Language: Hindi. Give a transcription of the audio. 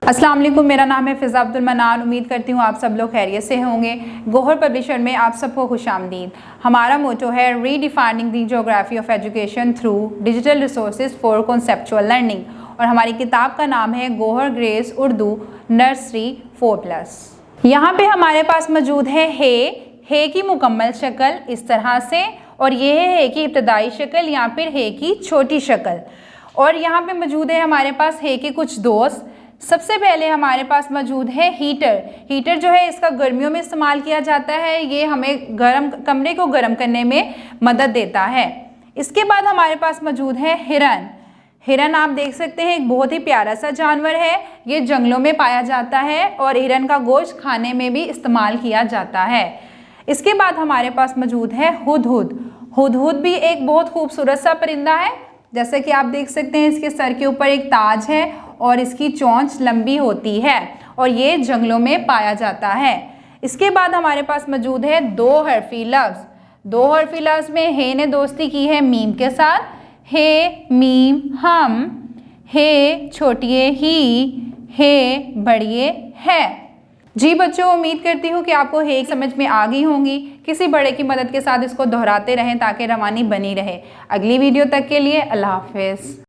अस्सलाम वालेकुम, मेरा नाम है फ़िज़ा अब्दुल मनान। उम्मीद करती हूँ आप सब लोग खैरियत से होंगे। गौहर पब्लिशर में आप सबको खुशामदीद। हमारा मोटो है redefining the geography of education through digital resources for conceptual learning, और हमारी किताब का नाम है गौहर ग्रेस उर्दू नर्सरी 4+। यहाँ पे हमारे पास मौजूद है हे की मुकम्मल शक्ल इस तरह से, और ये है हे की इब्तदाई शक्ल या फिर हे की छोटी शक्ल। और यहाँ पे मौजूद है हमारे पास हे के कुछ दोस्त। सबसे पहले हमारे पास मौजूद है हीटर। हीटर जो है इसका गर्मियों में इस्तेमाल किया जाता है, ये हमें कमरे को गर्म करने में मदद देता है। इसके बाद हमारे पास मौजूद है हिरन। हिरन आप देख सकते हैं एक बहुत ही प्यारा सा जानवर है, ये जंगलों में पाया जाता है और हिरन का गोश्त खाने में भी इस्तेमाल किया जाता है। इसके बाद हमारे पास मौजूद है हुदहुद। हुदहुद भी एक बहुत खूबसूरत सा परिंदा है, जैसे कि आप देख सकते हैं इसके सर के ऊपर एक ताज है और इसकी चोंच लंबी होती है और ये जंगलों में पाया जाता है। इसके बाद हमारे पास मौजूद है दो हरफी लफ्ज़। दो हरफी लफ्ज़ में हे ने दोस्ती की है मीम के साथ, हे मीम हम, हे छोटिए ही, हे बड़िए है। जी बच्चों, उम्मीद करती हूँ कि आपको हे समझ में आ गई होंगी। किसी बड़े की मदद के साथ इसको दोहराते रहें ताकि रवानी बनी रहे। अगली वीडियो तक के लिए अल्लाह हाफ़िज़।